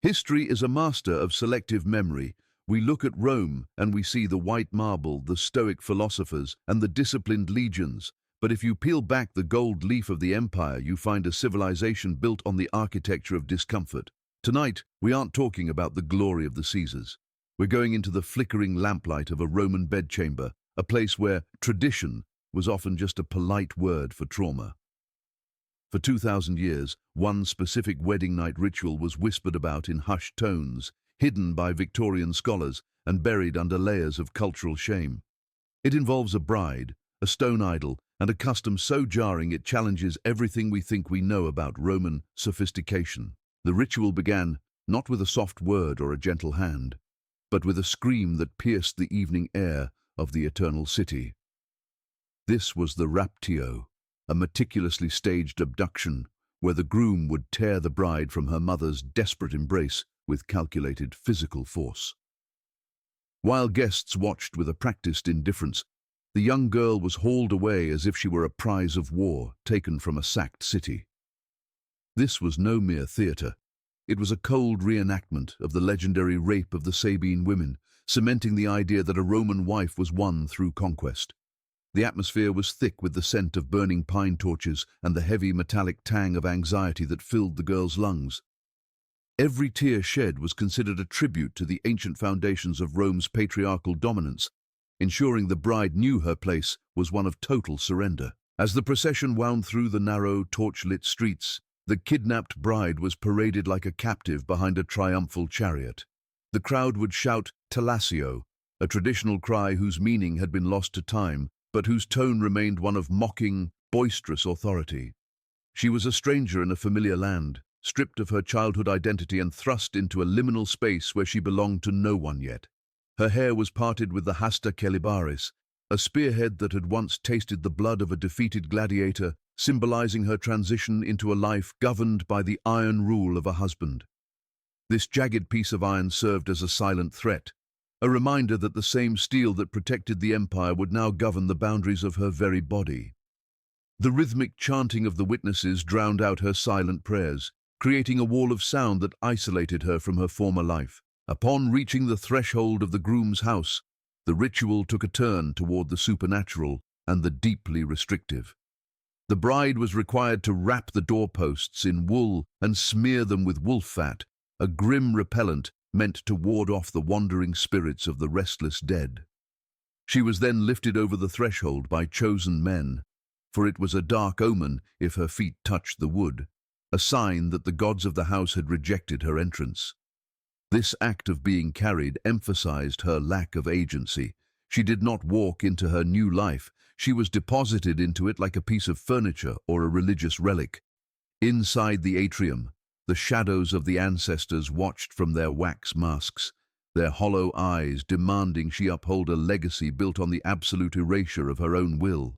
History is a master of selective memory. We look at Rome and we see the white marble, the Stoic philosophers, and the disciplined legions. But if you peel back the gold leaf of the empire, you find a civilization built on the architecture of discomfort. Tonight, we aren't talking about the glory of the Caesars. We're going into the flickering lamplight of a Roman bedchamber, a place where tradition was often just a polite word for trauma. For 2,000 years, one specific wedding night ritual was whispered about in hushed tones, hidden by Victorian scholars and buried under layers of cultural shame. It involves a bride, a stone idol, and a custom so jarring it challenges everything we think we know about Roman sophistication. The ritual began not with a soft word or a gentle hand, but with a scream that pierced the evening air of the eternal city. This was the raptio, a meticulously staged abduction where the groom would tear the bride from her mother's desperate embrace with calculated physical force. While guests watched with a practiced indifference, the young girl was hauled away as if she were a prize of war taken from a sacked city. This was no mere theatre. It was a cold reenactment of the legendary rape of the Sabine women, cementing the idea that a Roman wife was won through conquest. The atmosphere was thick with the scent of burning pine torches and the heavy metallic tang of anxiety that filled the girl's lungs. Every tear shed was considered a tribute to the ancient foundations of Rome's patriarchal dominance. Ensuring the bride knew her place was one of total surrender. As the procession wound through the narrow, torch-lit streets, the kidnapped bride was paraded like a captive behind a triumphal chariot. The crowd would shout "Tellatio," a traditional cry whose meaning had been lost to time, but whose tone remained one of mocking, boisterous authority. She was a stranger in a familiar land, stripped of her childhood identity and thrust into a liminal space where she belonged to no one yet. Her hair was parted with the hasta celibaris, a spearhead that had once tasted the blood of a defeated gladiator, symbolizing her transition into a life governed by the iron rule of a husband. This jagged piece of iron served as a silent threat, a reminder that the same steel that protected the empire would now govern the boundaries of her very body. The rhythmic chanting of the witnesses drowned out her silent prayers, creating a wall of sound that isolated her from her former life. Upon reaching the threshold of the groom's house, the ritual took a turn toward the supernatural and the deeply restrictive. The bride was required to wrap the doorposts in wool and smear them with wolf fat, a grim repellent meant to ward off the wandering spirits of the restless dead. She was then lifted over the threshold by chosen men, for it was a dark omen if her feet touched the wood, a sign that the gods of the house had rejected her entrance. This act of being carried emphasized her lack of agency. She did not walk into her new life. She was deposited into it like a piece of furniture or a religious relic. Inside the atrium, the shadows of the ancestors watched from their wax masks, their hollow eyes demanding she uphold a legacy built on the absolute erasure of her own will.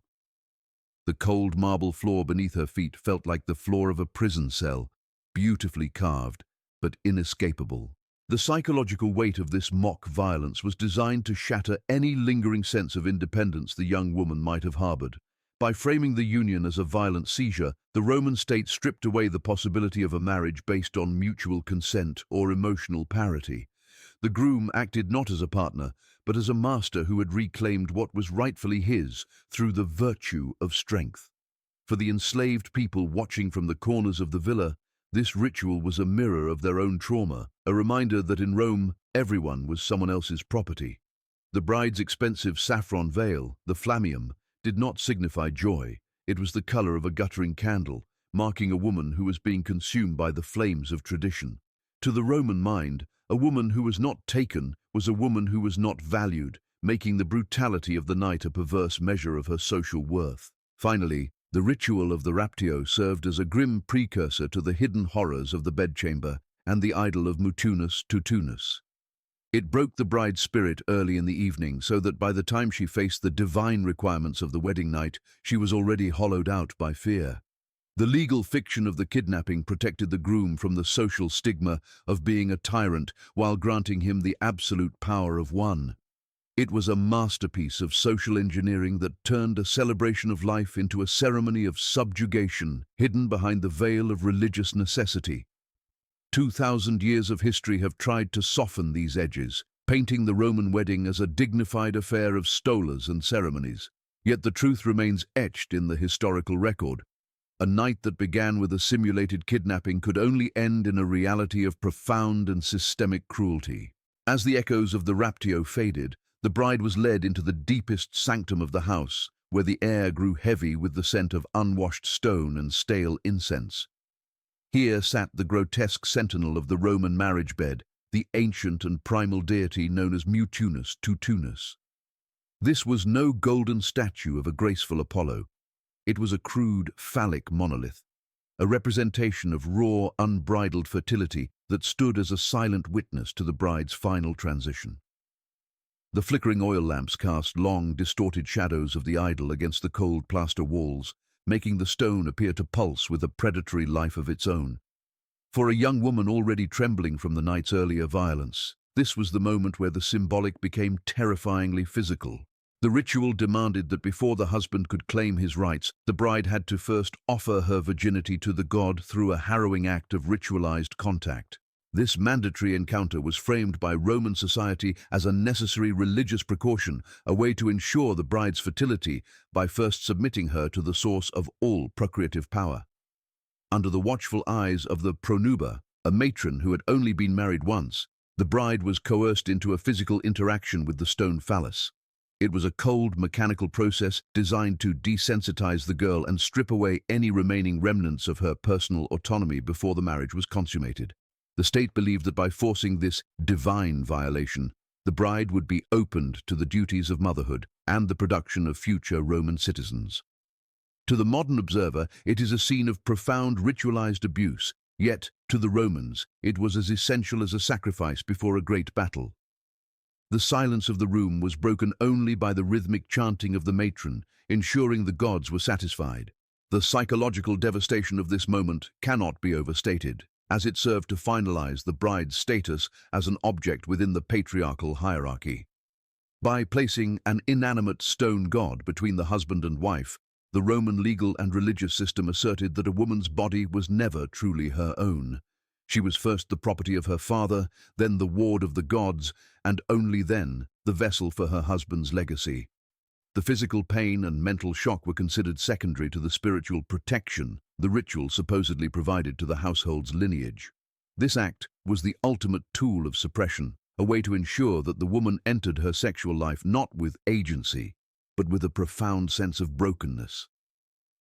The cold marble floor beneath her feet felt like the floor of a prison cell, beautifully carved, but inescapable. The psychological weight of this mock violence was designed to shatter any lingering sense of independence the young woman might have harbored. By framing the union as a violent seizure, the Roman state stripped away the possibility of a marriage based on mutual consent or emotional parity. The groom acted not as a partner, but as a master who had reclaimed what was rightfully his through the virtue of strength. For the enslaved people watching from the corners of the villa, this ritual was a mirror of their own trauma, a reminder that in Rome, everyone was someone else's property. The bride's expensive saffron veil, the flammeum, did not signify joy. It was the color of a guttering candle, marking a woman who was being consumed by the flames of tradition. To the Roman mind, a woman who was not taken was a woman who was not valued, making the brutality of the night a perverse measure of her social worth. Finally, the ritual of the raptio served as a grim precursor to the hidden horrors of the bedchamber and the idol of Mutunus Tutunus. It broke the bride's spirit early in the evening so that by the time she faced the divine requirements of the wedding night, she was already hollowed out by fear. The legal fiction of the kidnapping protected the groom from the social stigma of being a tyrant while granting him the absolute power of one. It was a masterpiece of social engineering that turned a celebration of life into a ceremony of subjugation hidden behind the veil of religious necessity. 2,000 years of history have tried to soften these edges, painting the Roman wedding as a dignified affair of stolas and ceremonies. Yet the truth remains etched in the historical record. A night that began with a simulated kidnapping could only end in a reality of profound and systemic cruelty. As the echoes of the raptio faded, the bride was led into the deepest sanctum of the house, where the air grew heavy with the scent of unwashed stone and stale incense. Here sat the grotesque sentinel of the Roman marriage bed, the ancient and primal deity known as Mutunus Tutunus. This was no golden statue of a graceful Apollo. It was a crude, phallic monolith, a representation of raw, unbridled fertility that stood as a silent witness to the bride's final transition. The flickering oil lamps cast long, distorted shadows of the idol against the cold plaster walls, making the stone appear to pulse with a predatory life of its own. For a young woman already trembling from the night's earlier violence, this was the moment where the symbolic became terrifyingly physical. The ritual demanded that before the husband could claim his rights, the bride had to first offer her virginity to the god through a harrowing act of ritualized contact. This mandatory encounter was framed by Roman society as a necessary religious precaution, a way to ensure the bride's fertility by first submitting her to the source of all procreative power. Under the watchful eyes of the pronuba, a matron who had only been married once, the bride was coerced into a physical interaction with the stone phallus. It was a cold, mechanical process designed to desensitize the girl and strip away any remaining remnants of her personal autonomy before the marriage was consummated. The state believed that by forcing this divine violation, the bride would be opened to the duties of motherhood and the production of future Roman citizens. To the modern observer, it is a scene of profound ritualized abuse, yet, to the Romans, it was as essential as a sacrifice before a great battle. The silence of the room was broken only by the rhythmic chanting of the matron, ensuring the gods were satisfied. The psychological devastation of this moment cannot be overstated, as it served to finalize the bride's status as an object within the patriarchal hierarchy. By placing an inanimate stone god between the husband and wife, the Roman legal and religious system asserted that a woman's body was never truly her own. She was first the property of her father, then the ward of the gods, and only then the vessel for her husband's legacy. The physical pain and mental shock were considered secondary to the spiritual protection the ritual supposedly provided to the household's lineage. This act was the ultimate tool of suppression, a way to ensure that the woman entered her sexual life not with agency, but with a profound sense of brokenness.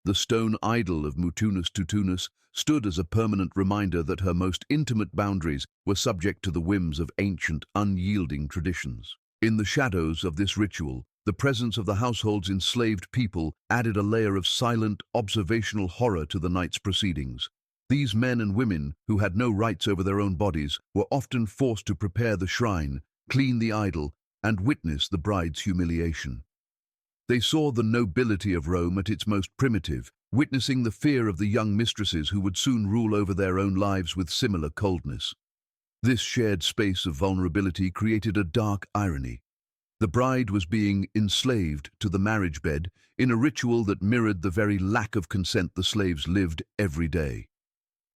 The stone idol of Mutunus Tutunus stood as a permanent reminder that her most intimate boundaries were subject to the whims of ancient, unyielding traditions. In the shadows of this ritual, the presence of the household's enslaved people added a layer of silent, observational horror to the night's proceedings. These men and women, who had no rights over their own bodies, were often forced to prepare the shrine, clean the idol, and witness the bride's humiliation. They saw the nobility of Rome at its most primitive, witnessing the fear of the young mistresses who would soon rule over their own lives with similar coldness. This shared space of vulnerability created a dark irony. The bride was being enslaved to the marriage bed in a ritual that mirrored the very lack of consent the slaves lived every day.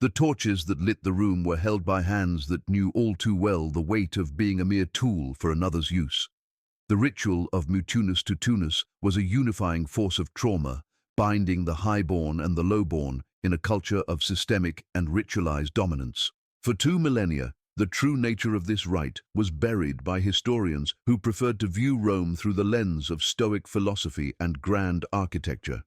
The torches that lit the room were held by hands that knew all too well the weight of being a mere tool for another's use. The ritual of Mutunus Tutunus was a unifying force of trauma, binding the highborn and the lowborn in a culture of systemic and ritualized dominance. For 2 millennia, the true nature of this rite was buried by historians who preferred to view Rome through the lens of Stoic philosophy and grand architecture.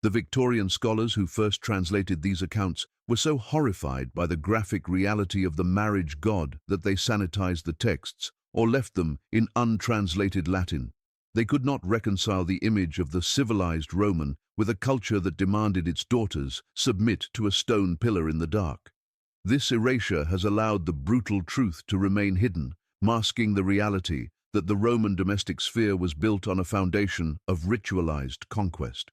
The Victorian scholars who first translated these accounts were so horrified by the graphic reality of the marriage god that they sanitized the texts or left them in untranslated Latin. They could not reconcile the image of the civilized Roman with a culture that demanded its daughters submit to a stone pillar in the dark. This erasure has allowed the brutal truth to remain hidden, masking the reality that the Roman domestic sphere was built on a foundation of ritualized conquest.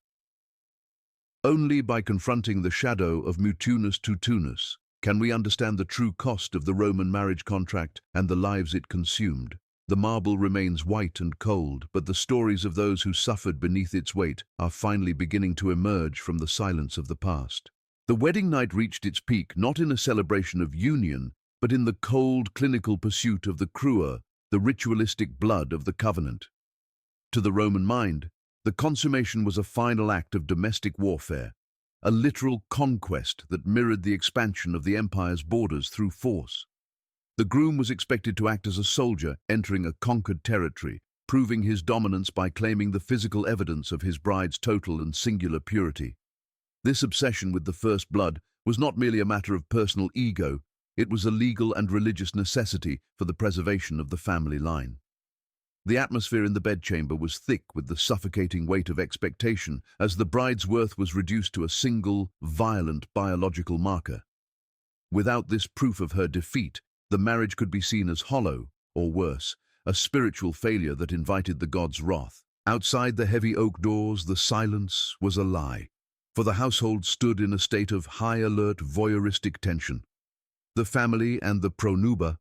Only by confronting the shadow of Mutunus Tutunus can we understand the true cost of the Roman marriage contract and the lives it consumed. The marble remains white and cold, but the stories of those who suffered beneath its weight are finally beginning to emerge from the silence of the past. The wedding night reached its peak not in a celebration of union, but in the cold, clinical pursuit of the cruer, the ritualistic blood of the covenant. To the Roman mind, the consummation was a final act of domestic warfare, a literal conquest that mirrored the expansion of the empire's borders through force. The groom was expected to act as a soldier entering a conquered territory, proving his dominance by claiming the physical evidence of his bride's total and singular purity. This obsession with the first blood was not merely a matter of personal ego, it was a legal and religious necessity for the preservation of the family line. The atmosphere in the bedchamber was thick with the suffocating weight of expectation as the bride's worth was reduced to a single, violent biological marker. Without this proof of her defeat, the marriage could be seen as hollow, or worse, a spiritual failure that invited the gods' wrath. Outside the heavy oak doors, the silence was a lie, for the household stood in a state of high-alert voyeuristic tension. The family and the pronuba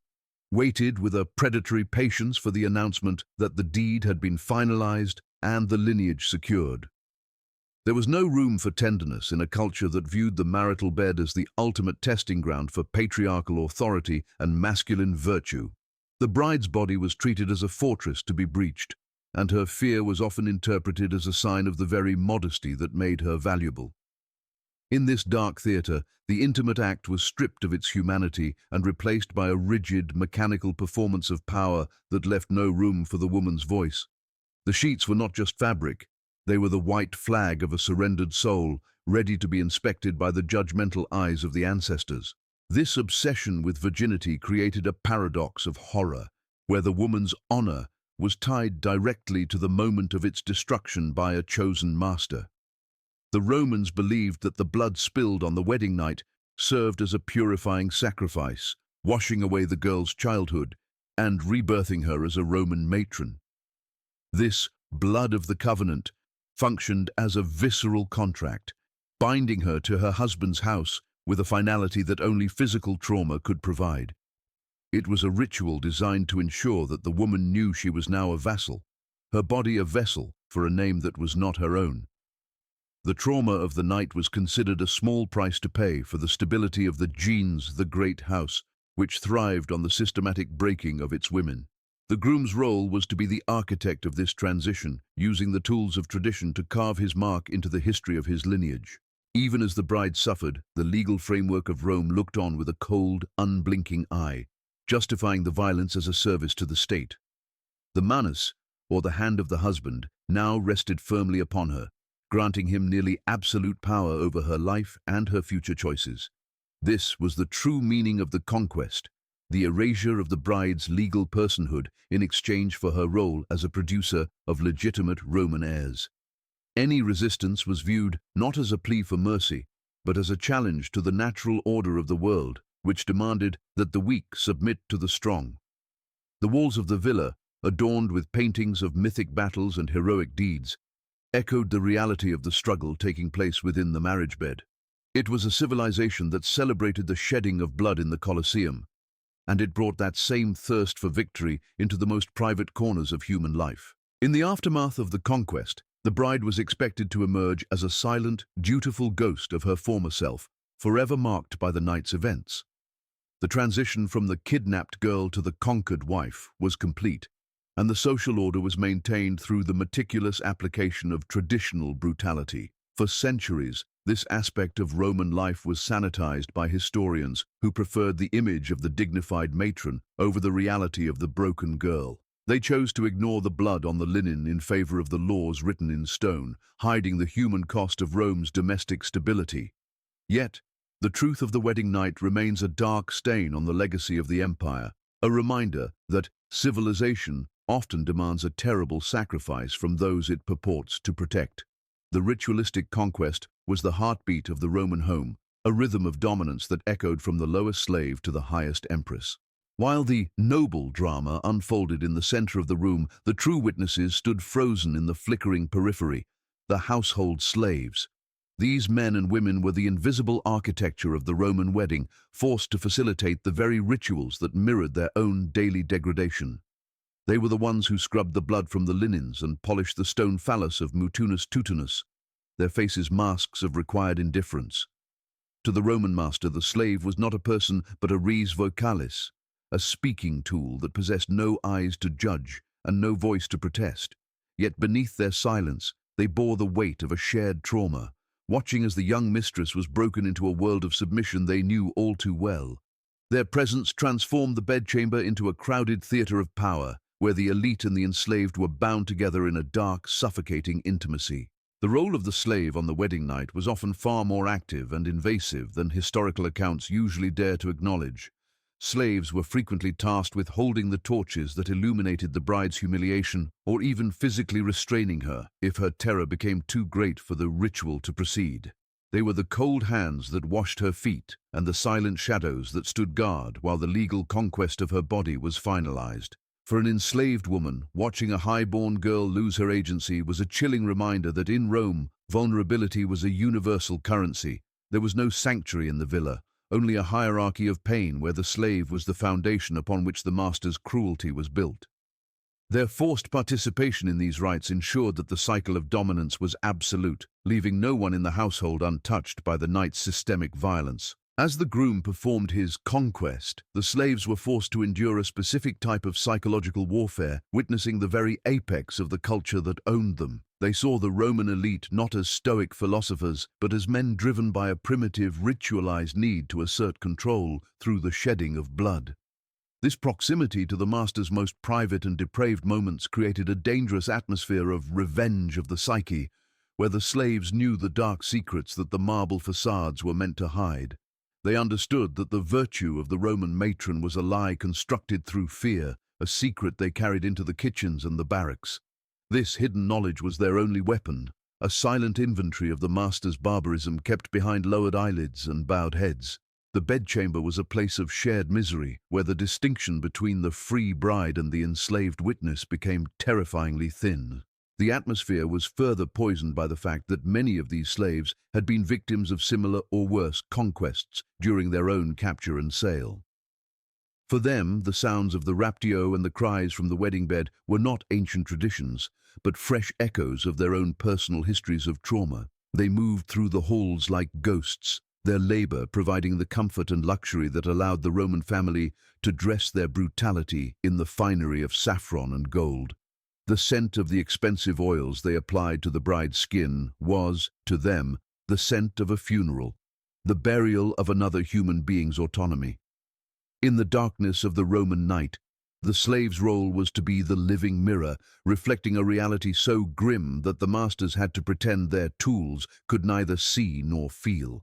waited with a predatory patience for the announcement that the deed had been finalized and the lineage secured. There was no room for tenderness in a culture that viewed the marital bed as the ultimate testing ground for patriarchal authority and masculine virtue. The bride's body was treated as a fortress to be breached, and her fear was often interpreted as a sign of the very modesty that made her valuable. In this dark theatre, the intimate act was stripped of its humanity and replaced by a rigid, mechanical performance of power that left no room for the woman's voice. The sheets were not just fabric, they were the white flag of a surrendered soul, ready to be inspected by the judgmental eyes of the ancestors. This obsession with virginity created a paradox of horror, where the woman's honor was tied directly to the moment of its destruction by a chosen master. The Romans believed that the blood spilled on the wedding night served as a purifying sacrifice, washing away the girl's childhood and rebirthing her as a Roman matron. This blood of the covenant functioned as a visceral contract, binding her to her husband's house with a finality that only physical trauma could provide. It was a ritual designed to ensure that the woman knew she was now a vassal, her body a vessel for a name that was not her own. The trauma of the night was considered a small price to pay for the stability of the genes, the great house, which thrived on the systematic breaking of its women. The groom's role was to be the architect of this transition, using the tools of tradition to carve his mark into the history of his lineage. Even as the bride suffered, the legal framework of Rome looked on with a cold, unblinking eye, justifying the violence as a service to the state. The Manus, or the hand of the husband, now rested firmly upon her, granting him nearly absolute power over her life and her future choices. This was the true meaning of the conquest, the erasure of the bride's legal personhood in exchange for her role as a producer of legitimate Roman heirs. Any resistance was viewed not as a plea for mercy, but as a challenge to the natural order of the world, which demanded that the weak submit to the strong. The walls of the villa, adorned with paintings of mythic battles and heroic deeds, echoed the reality of the struggle taking place within the marriage bed. It was a civilization that celebrated the shedding of blood in the Colosseum, and it brought that same thirst for victory into the most private corners of human life. In the aftermath of the conquest, the bride was expected to emerge as a silent, dutiful ghost of her former self, forever marked by the night's events. The transition from the kidnapped girl to the conquered wife was complete, and the social order was maintained through the meticulous application of traditional brutality. For centuries, this aspect of Roman life was sanitized by historians who preferred the image of the dignified matron over the reality of the broken girl. They chose to ignore the blood on the linen in favor of the laws written in stone, hiding the human cost of Rome's domestic stability. Yet, the truth of the wedding night remains a dark stain on the legacy of the empire, a reminder that civilization often demands a terrible sacrifice from those it purports to protect. The ritualistic conquest was the heartbeat of the Roman home, a rhythm of dominance that echoed from the lowest slave to the highest empress. While the noble drama unfolded in the center of the room, the true witnesses stood frozen in the flickering periphery, the household slaves. These men and women were the invisible architecture of the Roman wedding, forced to facilitate the very rituals that mirrored their own daily degradation. They were the ones who scrubbed the blood from the linens and polished the stone phallus of Mutunus Tutunus, their faces masks of required indifference. To the Roman master, the slave was not a person but a res vocalis, a speaking tool that possessed no eyes to judge and no voice to protest. Yet beneath their silence, they bore the weight of a shared trauma, watching as the young mistress was broken into a world of submission they knew all too well. Their presence transformed the bedchamber into a crowded theater of power, where the elite and the enslaved were bound together in a dark, suffocating intimacy. The role of the slave on the wedding night was often far more active and invasive than historical accounts usually dare to acknowledge. Slaves were frequently tasked with holding the torches that illuminated the bride's humiliation, or even physically restraining her if her terror became too great for the ritual to proceed. They were the cold hands that washed her feet and the silent shadows that stood guard while the legal conquest of her body was finalized. For an enslaved woman, watching a high-born girl lose her agency was a chilling reminder that in Rome, vulnerability was a universal currency. There was no sanctuary in the villa, only a hierarchy of pain where the slave was the foundation upon which the master's cruelty was built. Their forced participation in these rites ensured that the cycle of dominance was absolute, leaving no one in the household untouched by the night's systemic violence. As the groom performed his conquest, the slaves were forced to endure a specific type of psychological warfare, witnessing the very apex of the culture that owned them. They saw the Roman elite not as stoic philosophers, but as men driven by a primitive, ritualized need to assert control through the shedding of blood. This proximity to the master's most private and depraved moments created a dangerous atmosphere of revenge of the psyche, where the slaves knew the dark secrets that the marble facades were meant to hide. They understood that the virtue of the Roman matron was a lie constructed through fear, a secret they carried into the kitchens and the barracks. This hidden knowledge was their only weapon, a silent inventory of the master's barbarism kept behind lowered eyelids and bowed heads. The bedchamber was a place of shared misery, where the distinction between the free bride and the enslaved witness became terrifyingly thin. The atmosphere was further poisoned by the fact that many of these slaves had been victims of similar or worse conquests during their own capture and sale. For them, the sounds of the raptio and the cries from the wedding bed were not ancient traditions, but fresh echoes of their own personal histories of trauma. They moved through the halls like ghosts, their labor providing the comfort and luxury that allowed the Roman family to dress their brutality in the finery of saffron and gold. The scent of the expensive oils they applied to the bride's skin was, to them, the scent of a funeral, the burial of another human being's autonomy. In the darkness of the Roman night, the slave's role was to be the living mirror, reflecting a reality so grim that the masters had to pretend their tools could neither see nor feel.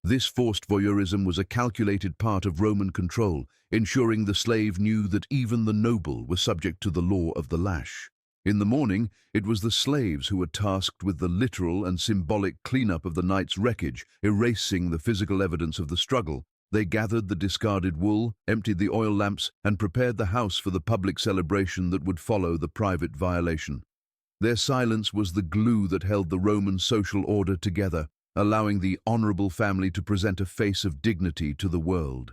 This forced voyeurism was a calculated part of Roman control, ensuring the slave knew that even the noble were subject to the law of the lash. In the morning, it was the slaves who were tasked with the literal and symbolic cleanup of the night's wreckage, erasing the physical evidence of the struggle. They gathered the discarded wool, emptied the oil lamps, and prepared the house for the public celebration that would follow the private violation. Their silence was the glue that held the Roman social order together, allowing the honorable family to present a face of dignity to the world.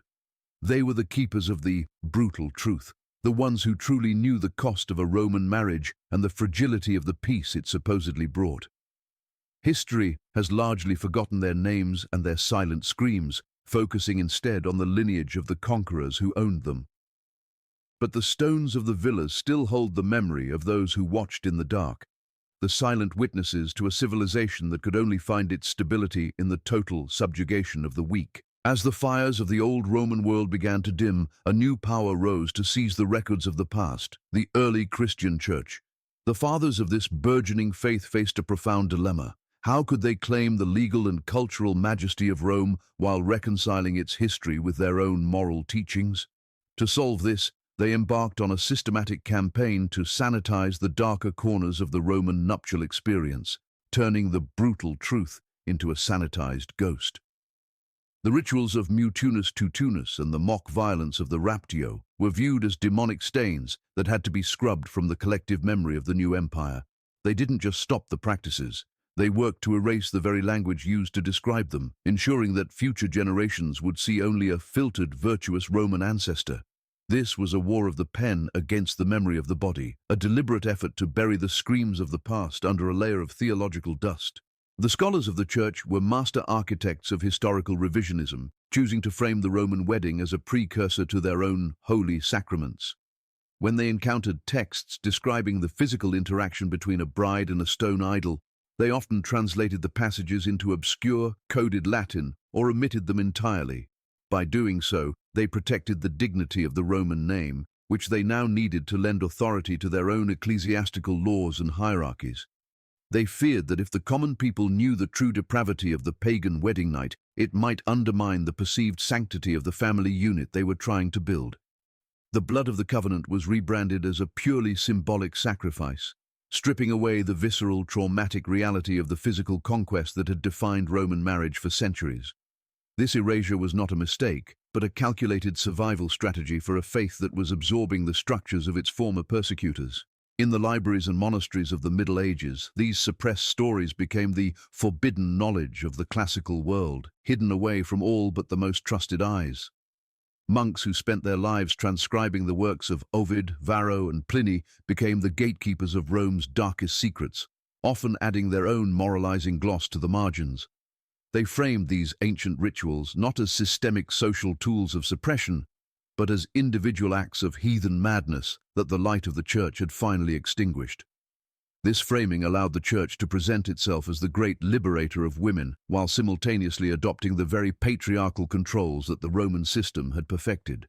They were the keepers of the brutal truth, the ones who truly knew the cost of a Roman marriage and the fragility of the peace it supposedly brought. History has largely forgotten their names and their silent screams, focusing instead on the lineage of the conquerors who owned them. But the stones of the villas still hold the memory of those who watched in the dark, the silent witnesses to a civilization that could only find its stability in the total subjugation of the weak. As the fires of the old Roman world began to dim, a new power rose to seize the records of the past, the early Christian church. The fathers of this burgeoning faith faced a profound dilemma. How could they claim the legal and cultural majesty of Rome while reconciling its history with their own moral teachings? To solve this, they embarked on a systematic campaign to sanitize the darker corners of the Roman nuptial experience, turning the brutal truth into a sanitized ghost. The rituals of mutunus tutunus and the mock violence of the raptio were viewed as demonic stains that had to be scrubbed from the collective memory of the new empire. They didn't just stop the practices. They worked to erase the very language used to describe them, ensuring that future generations would see only a filtered, virtuous Roman ancestor. This was a war of the pen against the memory of the body, a deliberate effort to bury the screams of the past under a layer of theological dust. The scholars of the church were master architects of historical revisionism, choosing to frame the Roman wedding as a precursor to their own holy sacraments. When they encountered texts describing the physical interaction between a bride and a stone idol, they often translated the passages into obscure, coded Latin or omitted them entirely. By doing so, they protected the dignity of the Roman name, which they now needed to lend authority to their own ecclesiastical laws and hierarchies. They feared that if the common people knew the true depravity of the pagan wedding night, it might undermine the perceived sanctity of the family unit they were trying to build. The blood of the covenant was rebranded as a purely symbolic sacrifice, stripping away the visceral, traumatic reality of the physical conquest that had defined Roman marriage for centuries. This erasure was not a mistake, but a calculated survival strategy for a faith that was absorbing the structures of its former persecutors. In the libraries and monasteries of the Middle Ages, these suppressed stories became the forbidden knowledge of the classical world, hidden away from all but the most trusted eyes. Monks who spent their lives transcribing the works of Ovid, Varro, and Pliny became the gatekeepers of Rome's darkest secrets, often adding their own moralizing gloss to the margins. They framed these ancient rituals not as systemic social tools of suppression, but as individual acts of heathen madness that the light of the church had finally extinguished. This framing allowed the church to present itself as the great liberator of women, while simultaneously adopting the very patriarchal controls that the Roman system had perfected.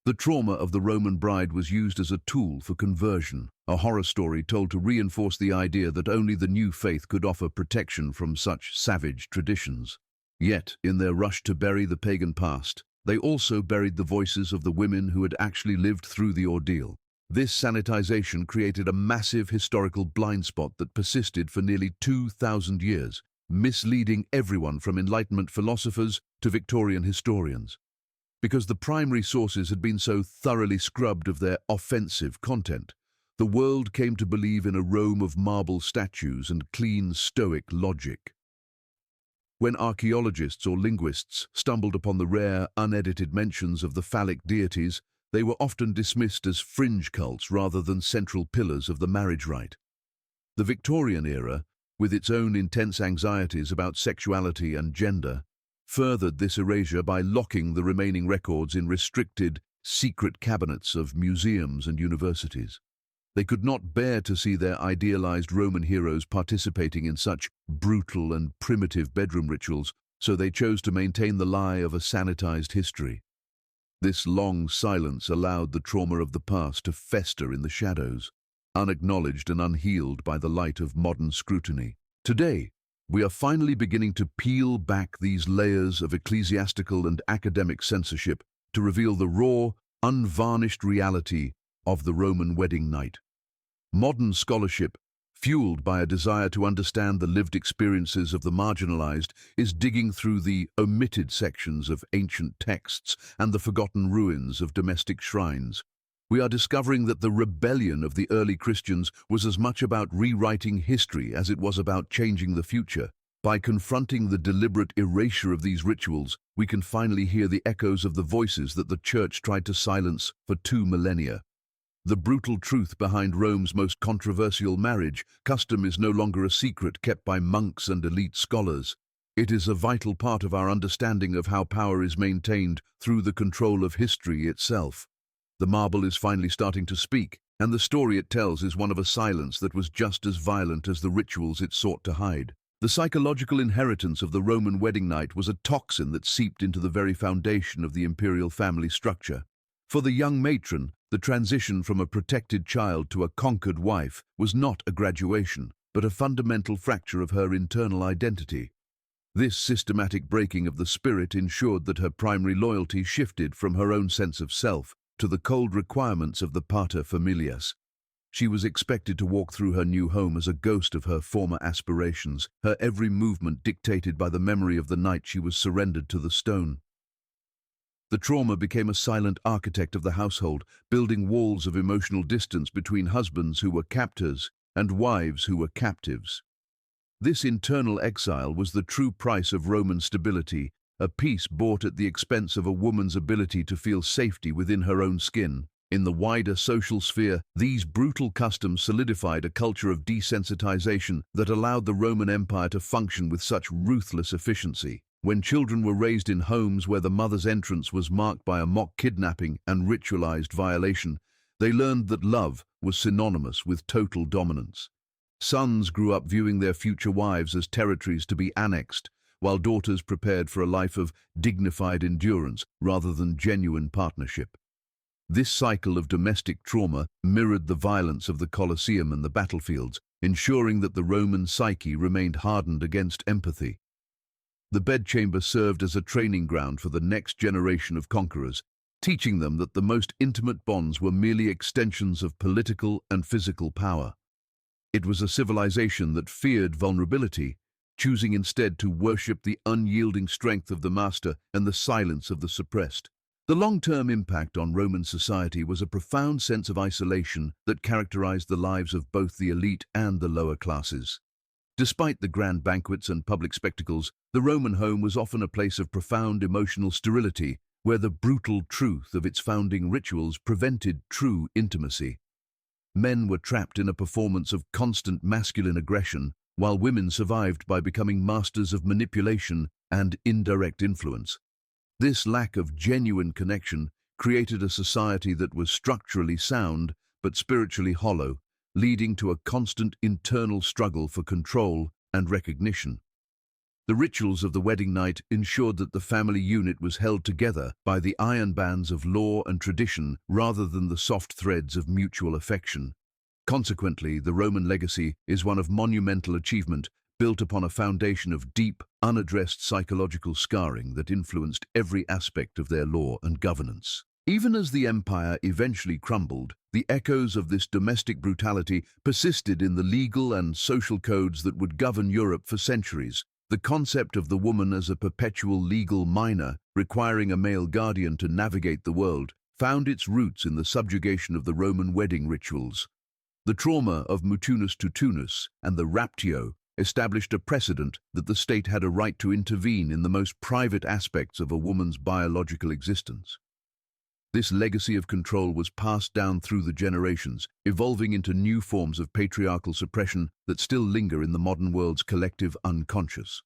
The trauma of the Roman bride was used as a tool for conversion, a horror story told to reinforce the idea that only the new faith could offer protection from such savage traditions. Yet, in their rush to bury the pagan past, they also buried the voices of the women who had actually lived through the ordeal. This sanitization created a massive historical blind spot that persisted for nearly 2,000 years, misleading everyone from Enlightenment philosophers to Victorian historians. Because the primary sources had been so thoroughly scrubbed of their offensive content, the world came to believe in a Rome of marble statues and clean Stoic logic. When archaeologists or linguists stumbled upon the rare, unedited mentions of the phallic deities, they were often dismissed as fringe cults rather than central pillars of the marriage rite. The Victorian era, with its own intense anxieties about sexuality and gender, furthered this erasure by locking the remaining records in restricted, secret cabinets of museums and universities. They could not bear to see their idealized Roman heroes participating in such brutal and primitive bedroom rituals, so they chose to maintain the lie of a sanitized history. This long silence allowed the trauma of the past to fester in the shadows, unacknowledged and unhealed by the light of modern scrutiny. Today, we are finally beginning to peel back these layers of ecclesiastical and academic censorship to reveal the raw, unvarnished reality of the Roman wedding night. Modern scholarship, fueled by a desire to understand the lived experiences of the marginalized, is digging through the omitted sections of ancient texts and the forgotten ruins of domestic shrines. We are discovering that the rebellion of the early Christians was as much about rewriting history as it was about changing the future. By confronting the deliberate erasure of these rituals, we can finally hear the echoes of the voices that the Church tried to silence for 2 millennia. The brutal truth behind Rome's most controversial marriage custom is no longer a secret kept by monks and elite scholars. It is a vital part of our understanding of how power is maintained through the control of history itself. The marble is finally starting to speak, and the story it tells is one of a silence that was just as violent as the rituals it sought to hide. The psychological inheritance of the Roman wedding night was a toxin that seeped into the very foundation of the imperial family structure. For the young matron, the transition from a protected child to a conquered wife was not a graduation, but a fundamental fracture of her internal identity. This systematic breaking of the spirit ensured that her primary loyalty shifted from her own sense of self to the cold requirements of the pater familias. She was expected to walk through her new home as a ghost of her former aspirations, her every movement dictated by the memory of the night she was surrendered to the stone. The trauma became a silent architect of the household, building walls of emotional distance between husbands who were captors and wives who were captives. This internal exile was the true price of Roman stability, a peace bought at the expense of a woman's ability to feel safety within her own skin. In the wider social sphere, these brutal customs solidified a culture of desensitization that allowed the Roman Empire to function with such ruthless efficiency. When children were raised in homes where the mother's entrance was marked by a mock kidnapping and ritualized violation, they learned that love was synonymous with total dominance. Sons grew up viewing their future wives as territories to be annexed, while daughters prepared for a life of dignified endurance rather than genuine partnership. This cycle of domestic trauma mirrored the violence of the Colosseum and the battlefields, ensuring that the Roman psyche remained hardened against empathy. The bedchamber served as a training ground for the next generation of conquerors, teaching them that the most intimate bonds were merely extensions of political and physical power. It was a civilization that feared vulnerability, choosing instead to worship the unyielding strength of the master and the silence of the suppressed. The long-term impact on Roman society was a profound sense of isolation that characterized the lives of both the elite and the lower classes. Despite the grand banquets and public spectacles, the Roman home was often a place of profound emotional sterility, where the brutal truth of its founding rituals prevented true intimacy. Men were trapped in a performance of constant masculine aggression, while women survived by becoming masters of manipulation and indirect influence. This lack of genuine connection created a society that was structurally sound but spiritually hollow, leading to a constant internal struggle for control and recognition. The rituals of the wedding night ensured that the family unit was held together by the iron bands of law and tradition rather than the soft threads of mutual affection. Consequently, the Roman legacy is one of monumental achievement, built upon a foundation of deep, unaddressed psychological scarring that influenced every aspect of their law and governance. Even as the empire eventually crumbled, the echoes of this domestic brutality persisted in the legal and social codes that would govern Europe for centuries. The concept of the woman as a perpetual legal minor, requiring a male guardian to navigate the world, found its roots in the subjugation of the Roman wedding rituals. The trauma of mutunus tutunus and the raptio established a precedent that the state had a right to intervene in the most private aspects of a woman's biological existence. This legacy of control was passed down through the generations, evolving into new forms of patriarchal suppression that still linger in the modern world's collective unconscious.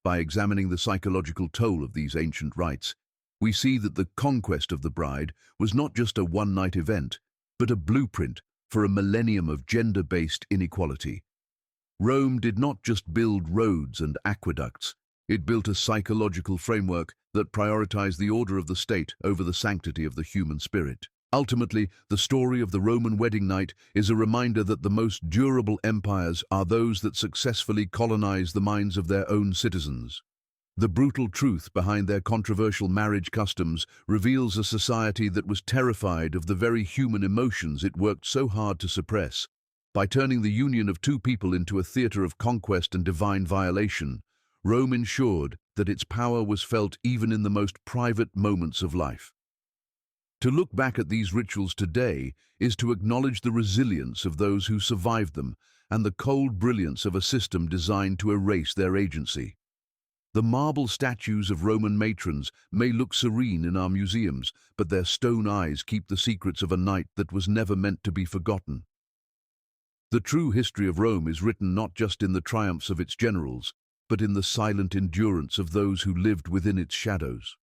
By examining the psychological toll of these ancient rites, we see that the conquest of the bride was not just a one-night event, but a blueprint for a millennium of gender-based inequality. Rome did not just build roads and aqueducts, it built a psychological framework that prioritized the order of the state over the sanctity of the human spirit. Ultimately, the story of the Roman wedding night is a reminder that the most durable empires are those that successfully colonize the minds of their own citizens. The brutal truth behind their controversial marriage customs reveals a society that was terrified of the very human emotions it worked so hard to suppress. By turning the union of two people into a theater of conquest and divine violation, Rome ensured that its power was felt even in the most private moments of life. To look back at these rituals today is to acknowledge the resilience of those who survived them and the cold brilliance of a system designed to erase their agency. The marble statues of Roman matrons may look serene in our museums, but their stone eyes keep the secrets of a night that was never meant to be forgotten. The true history of Rome is written not just in the triumphs of its generals, but in the silent endurance of those who lived within its shadows.